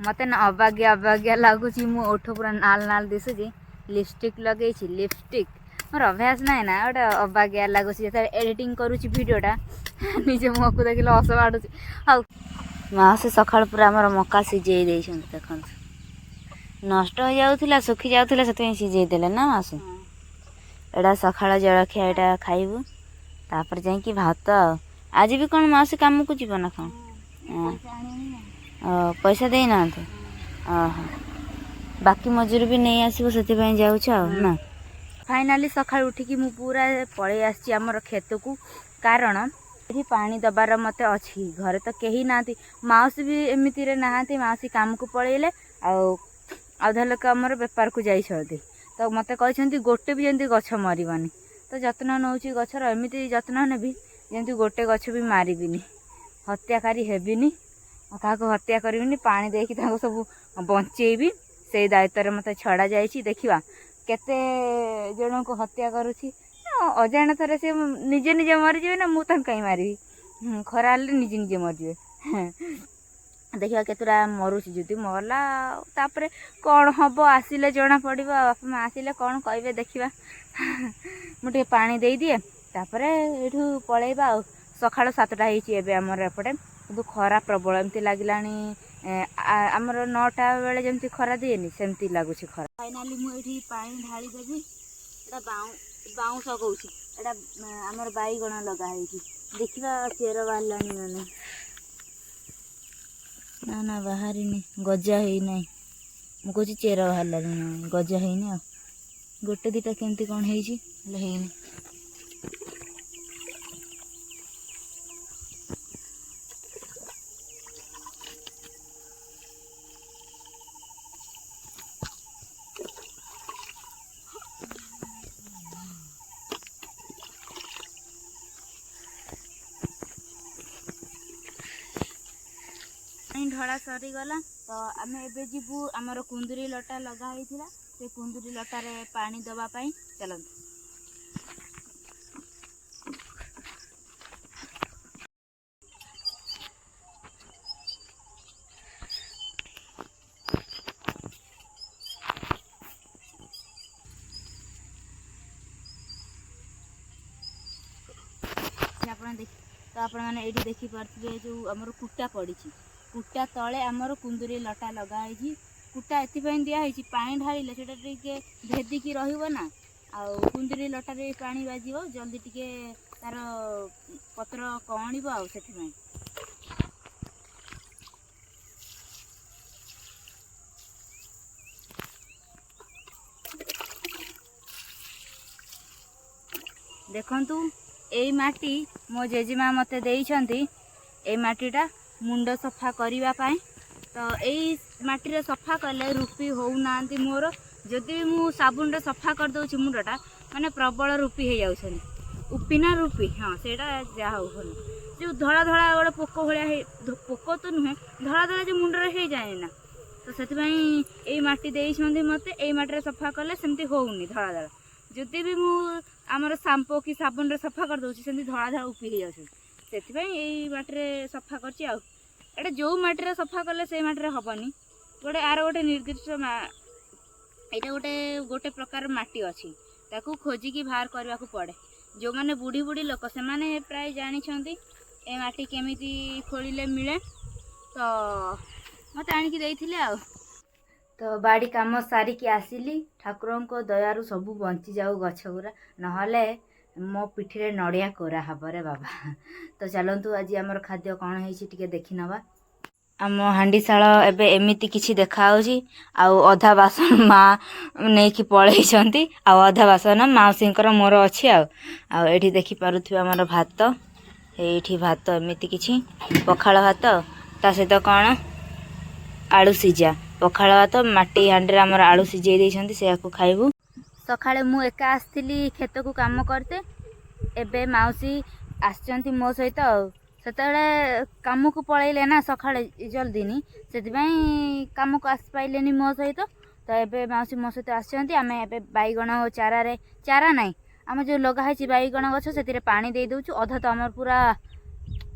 मत ना अबाग्या अबाग्या लगुच मो ओठ पूरा नाल नाल दिशुची लिपस्टिक लगे लिपस्टिक मोर अभ्यास ना ना गोटे अबाग्या लगुच एडिटिंग करुच्ची भिडटा निजे मुह को देखिले हस बाड़ुची हाँ माँ से सकाल पूरा आमर मका सीझे देख नष्ट हो जाऊला सुखी जाऊला से सीझे देले ना मासु एटा सकाल जलखिया यहाँ खाइबू तापर जाकि भात आज भी कौन मासी काम को जीव ना कौन पैसा दे ना बाकी मजूरी भी नहीं आसो से जाऊँ ना फाइनाली सकाल उठिकी मु पूरा पलि आसी आमर खेत को कारण ये पानी दबार मत अच्छी घरे तो कहीं ना माउसी भी एमती ना माउसी काम को पलैले आधा लोक आमर बेपार को जाइछथि तो मत कहते गोटे भी जमी गछ मरबनी तो जत्न नौ गचर एमती जत्न नेबी जमी गोटे गछ भी मारिबिनी हत्याकारी हेबिनी क्या हत्या करी पानी देकी सब बचेबी से दायित्व मत छड़ा जाइए देखा केते जन को हत्या करुच्ची अजाणत से निजे निजे मरीजे ना मुझे कहीं मारि खरा निजे निजे मरजे देखा केतुरा मरुची जुदी मरला तापर कौन हम आसिले जना पड़ बापा माँ आसिले कौन कहे देखा मुझे पानी दे दिए तापर ये पलैबा सकाल 7टा होती आमर एपटे कि खरा प्रबल एमती लगला आमर 9टा बेले जमी खरा दिएनि सेमती लगुच खरा फाइनाली मुझे पानी ढाली देवी बाउंस कौच एटा आमर बैगण लगाई देखा चेर बाहर मैंने ना ना बाहरी गजा है ना मुझे चेर बाहर गजा है ना गोटे दीटा केमती कौन है ढड़ा सरीगला तो आम एबे जीवु आमर कुंदुरी लटा लगाई से कुंदुरी लटार पानी दवापाई चलते तो आपण मैंने ये देखिपे जो आमर कुटा पड़ी कुटा तले आमर कुंदुरी लटा लगाई कुटा एपाई दिखाई पानी ढाले से भेदिकी रहा कुंदुरी लटार पानी बाज जल्दी टिके तार पत्र कणब से देखु यही माटी मो जेजेमा मत देइछंती ए माटीटा मुंड सफा करने तो यही माटी सफा कले रूपी होना मोर जदि मु साबुन रे सफा कर दउछि मुंडटा माने प्रबल रूपी हो जाउछन उपिना रूपी हाँ सेटा जा हो जो धड़ा धड़ा गोटे पोक भाया पोक तो नुहे धड़ा धड़ा जो मुंडरे हो जाए ना तो से यही माटी देइछंती मते यही माटी सफा कले सेमती होउनी धड़ा धड़ा जदि भी मु आमर सांपो कि साबुन रे सफा कर दउछि सेमती धड़ा धड़ा उपी हो जाउछ से यही माटी सफा कर जो माटी सफा कले से माटी हेनी गोटे आर गोटे निर्दिष्ट यहाँ गोटे गोटे प्रकार माटी अच्छी ताकू खोजिकी बाहर करने को पड़े जो मैंने बुढ़ी बुढ़ी लोक से मैंने प्राय जानते ए माटी केमिति खोलिले मिले तो मत आणिकी देइथिले आ तो बाड़ी काम सारिकी आसिली ठाकुर को दयारु सबू बंची जाऊ गछ गुरा नहले मो पिठी नड़िया कोरा हबरे बाबा तो चलतु आज आमर खाद्य कौन है देखी नवा आम हांडीशाल एबे एमिति किछि देखाउछि आउ अधा बासन माँ नहीं कि पलैछंती आउ अधा बासन माउसींकर मोर अछि आउ एठी देखि पारुथि आमर भात एठी भात एमिति किछि पखाळ भात ता सहित कौन आलू सिझा पखाळ भात माटी हांडी आमर आलू सिझे देइछंती से याकू खाइबू सकाळे मु एका आस्थिली खेत को काम करते एबे माउसी आछंती मो सहित सेतबेले काम को पलैले ना सकाळे जल्दी नी से काम को आस पाइलेनी मो सहित तो एबे माउसी मो सहित आछंती आमे एबे बैगण चारा रे चारा नाही आम जो लगा है बैगण गछ से पानी दे दउछु अधा तो आमर पूरा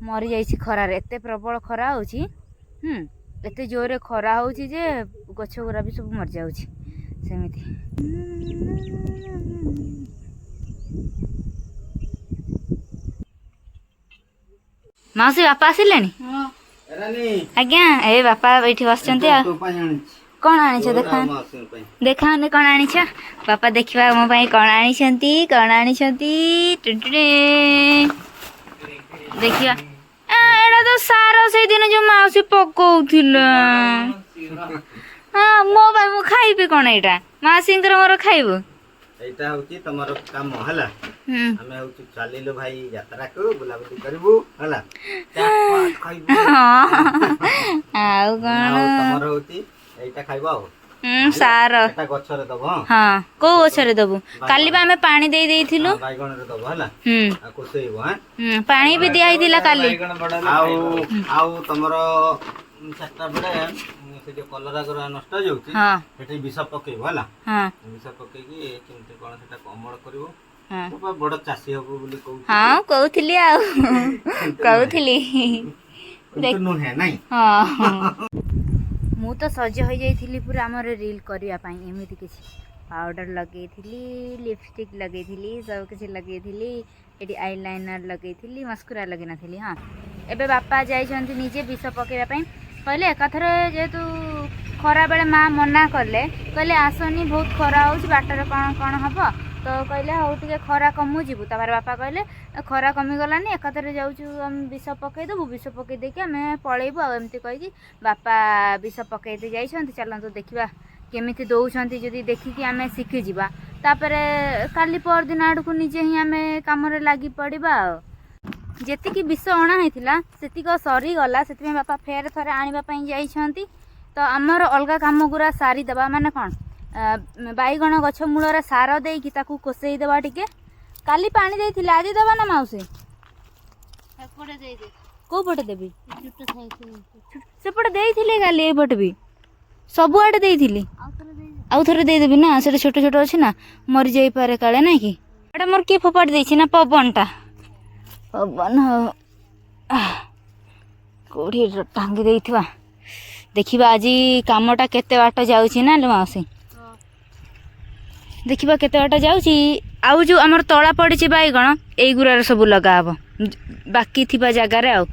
मरी जाइछि खरा रे एते प्रबल खरा होछि एते जोरे खरा होउची जे गछ गुरा भी सब मर जाउची सेमिति। मासी बापा आसिलेनी? आज्ञा ए बापा बैठी बसचंती आ कौन आनिछ देखा देखाने कौन आनिछ बापा देखिबा मो पई कौन आनिछंती टुटुरे देखिया एडा तो सारा से दिन जो माउसी पकोउथिला हां मो भाई मु खाइबे कोन एटा मासिंकर मोर खाइबो एटा होची तमरो काम हला हमें होची चालिलो भाई यात्रा को बुलाबुली करबू हला चाट खाइबू आउ कोन तमरो होची एटा खाइबो सार एटा गछरे दबो हां को गछरे दबो काली बा हमें पानी दे देइथिलु बाइगण रे दबो हला आ कोसेइबो हां पानी भी दिया दिला काली आउ तमरो चट्टा बडे से जो कलरा गरा नष्ट जाउची हां सेठी विष पकेइबो हला हां विष पकेकी केमते कोन सेटा कमल करबो हां बड़ चासी हबो बोली कहू हां कहउथिली आ कहउथिली देख नो है नहीं हां मु तो सज हो जाइथिली पूरा हमर रील करिया पई एमिति किछि पाउडर लगेइथिली लिपस्टिक लगेइथिली सब किछि लगेइथिली एडी आईलाइनर लगेइथिली मस्कुरा लगेनाथिली हां एबे बापा जाइछन्ती निजे विष पकेबा पई कहले एकाथरे जेतु खरा बेले माँ मना कले कहले आसनी बहुत खरा होउछि बाटर कौन कौन हबो तो कहले हौ टिके खरा कमु जीवु तापर बापा कहले खरा कमी गलानी एकाथरे जाउछु हम विष पकई देबु विष पकई देके हमें पळेइबु आ एमती कहि बापा विष पकई दे जाइछन्ती चलंतु देखिबा केमिति दउछन्ती जदी देखिकी हमें सिखि जिबा तापर काली पर दिन आडकु निजे ही हमें काम रे लागि पड़िबा जेतिकी विष अणा हेतिला सेतिक सरी गला सेति बापा फेर थरे आनिबा पई जाइछन्ती तो आमर अलगा काम गुरा सारी देबा माने कोन बाईगण गछ मूलर सार देकी ताकू कोसई देबा टिके काली पानी देइथिला आज देबा ना माउसे एपटे देइ दे को पटे देबी छुट्टा खाइ सेपटे देइथिले काली ए पटे भी सब आडे देइथिली आउ थरे देइ देबी ना सेटा छोट छोट अछि ना मरि जाई पारे काले नै कि एटा मोर के फोपाड देछि ना पवनटा पवन कोठी टांगी देइथिबा देखिबा आजी कामटा केते बाट जाउछि ना ले माउसी देखिबा केते बाट जाउछि आउ जो हमर तळा पड़िछि बाईगण एई गुरार सब लगा हबो बाकी थिबा जगह रे आउ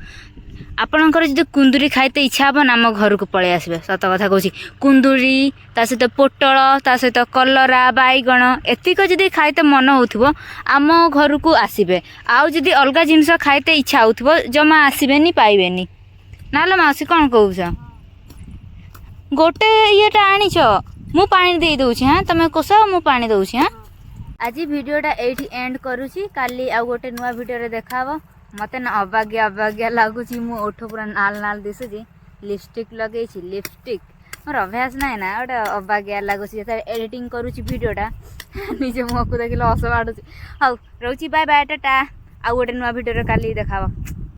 आपणकर जदि कुंदुरी खाइते इच्छा हबो ना हम घर को पळे आसबे सत कथा कहूछि कुंदुरी ता सहित पोटल ता सहित कलरा बाईगण एतिक जदि खाइते मन होउथबो आम घर को आसीबे आउ जदि अलगा जिंस खाइते इच्छा होउथबो जमा आसीबेनी पाइबेनी नालो मासी कोन कहउछ गोटे येटा आनिछ मु पानी दे दउछि हां तमे कोसा मु पानी दउछि हां आज वीडियोटा एठी एंड करूछि काली आ गोटे नुवा वीडियो रे देखाबो मते ना अबाग्या अबाग्या लागुछि मु ओठो पूरा नाल नाल दिसुछि लिपस्टिक लगेछि लिपस्टिक मोर अभ्यास नै ना ओटा अबाग्या लागुछि जेता एडिटिंग करूछि वीडियोटा निजे मुख को देखिलो हस बाडुछि हौ रहउछि बाय बाय टाटा आ गोटे नुवा वीडियो रे काली देखाबो।